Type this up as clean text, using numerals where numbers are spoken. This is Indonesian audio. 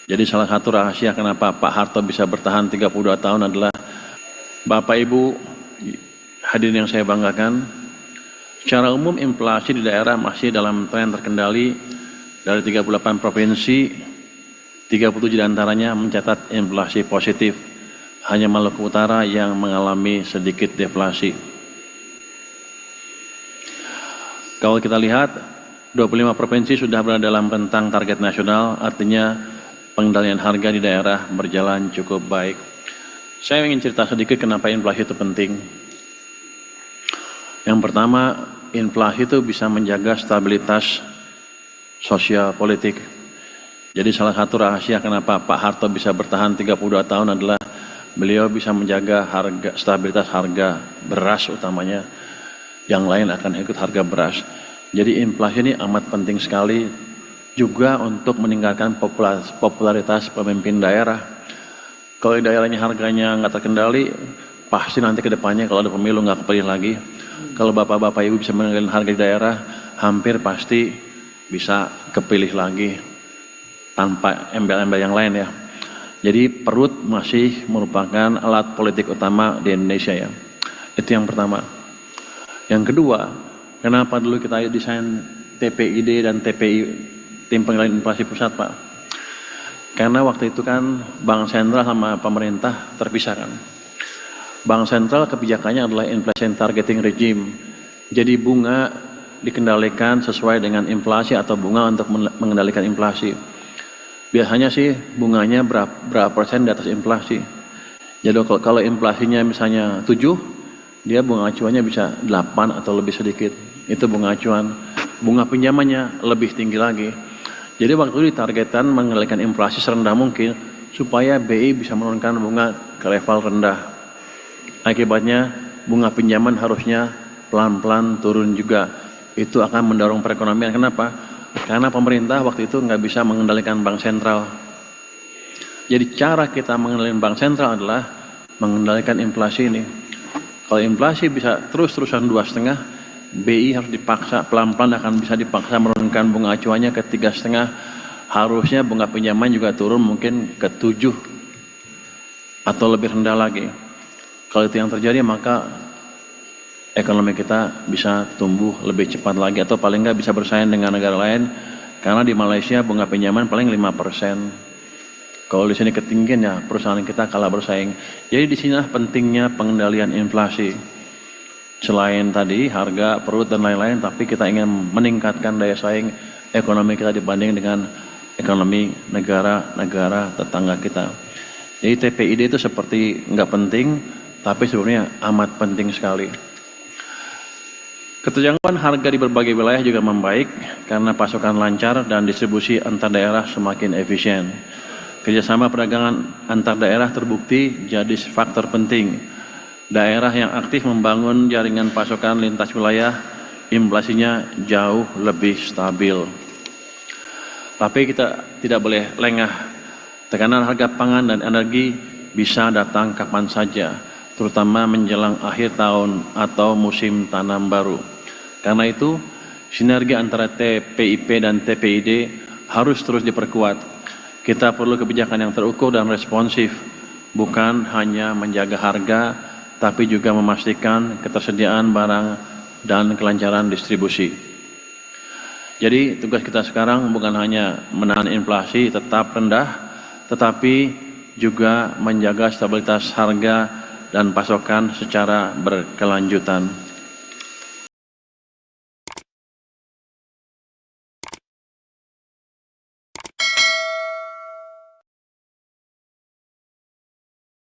Jadi salah satu rahasia kenapa Pak Harto bisa bertahan 32 tahun adalah Bapak Ibu hadirin yang saya banggakan, secara umum inflasi di daerah masih dalam tren terkendali. Dari 38 provinsi, 37 diantaranya mencatat inflasi positif. Hanya Maluku Utara yang mengalami sedikit deflasi. Kalau kita lihat, 25 provinsi sudah berada dalam rentang target nasional, artinya pengendalian harga di daerah berjalan cukup baik. Saya ingin cerita sedikit kenapa inflasi itu penting. Yang pertama, inflasi itu bisa menjaga stabilitas sosial politik. Jadi salah satu rahasia kenapa Pak Harto bisa bertahan 32 tahun adalah beliau bisa menjaga stabilitas harga beras utamanya. Yang lain akan ikut harga beras. Jadi inflasi ini amat penting sekali juga untuk meningkatkan popularitas pemimpin daerah. Kalau di daerahnya harganya nggak terkendali, pasti nanti ke depannya kalau ada pemilu nggak kepilih lagi. Kalau bapak-bapak ibu bisa mengendalikan harga di daerah, hampir pasti bisa kepilih lagi tanpa embel-embel yang lain ya. Jadi perut masih merupakan alat politik utama di Indonesia ya. Itu yang pertama. Yang kedua, kenapa dulu kita desain TPID dan TPI, Tim Pengendalian Inflasi Pusat, Pak? Karena waktu itu kan Bank Sentral sama pemerintah terpisah kan. Bank Sentral kebijakannya adalah inflation targeting regime. Jadi bunga dikendalikan sesuai dengan inflasi atau bunga untuk mengendalikan inflasi. Biasanya sih bunganya berapa persen di atas inflasi. Jadi kalau inflasinya misalnya 7, dia bunga acuannya bisa 8 atau lebih sedikit. Itu bunga acuan. Bunga pinjamannya lebih tinggi lagi. Jadi waktu itu ditargetkan mengendalikan inflasi serendah mungkin supaya BI bisa menurunkan bunga ke level rendah. Akibatnya bunga pinjaman harusnya pelan-pelan turun juga. Itu akan mendorong perekonomian. Kenapa? Karena pemerintah waktu itu nggak bisa mengendalikan bank sentral. Jadi cara kita mengendalikan bank sentral adalah mengendalikan inflasi ini. Kalau inflasi bisa terus-terusan 2,5, BI harus dipaksa pelan-pelan akan bisa dipaksa menurunkan bunga acuannya ke 3,5. Harusnya bunga pinjaman juga turun mungkin ke 7 atau lebih rendah lagi. Kalau itu yang terjadi maka ekonomi kita bisa tumbuh lebih cepat lagi atau paling nggak bisa bersaing dengan negara lain. Karena di Malaysia bunga pinjaman paling 5%. Kalau di sini ketinggian ya perusahaan kita kalah bersaing. Jadi di sinilah pentingnya pengendalian inflasi. Selain tadi harga, perut dan lain-lain, tapi kita ingin meningkatkan daya saing ekonomi kita dibanding dengan ekonomi negara-negara tetangga kita. Jadi TPID itu seperti nggak penting, tapi sebenarnya amat penting sekali. Keterjangkauan harga di berbagai wilayah juga membaik karena pasokan lancar dan distribusi antar daerah semakin efisien. Kerjasama perdagangan antar daerah terbukti jadi faktor penting. Daerah yang aktif membangun jaringan pasokan lintas wilayah, inflasinya jauh lebih stabil. Tapi kita tidak boleh lengah. Tekanan harga pangan dan energi bisa datang kapan saja, terutama menjelang akhir tahun atau musim tanam baru. Karena itu, sinergi antara TPIP dan TPID harus terus diperkuat. Kita perlu kebijakan yang terukur dan responsif, bukan hanya menjaga harga, tapi juga memastikan ketersediaan barang dan kelancaran distribusi. Jadi tugas kita sekarang bukan hanya menahan inflasi tetap rendah, tetapi juga menjaga stabilitas harga dan pasokan secara berkelanjutan.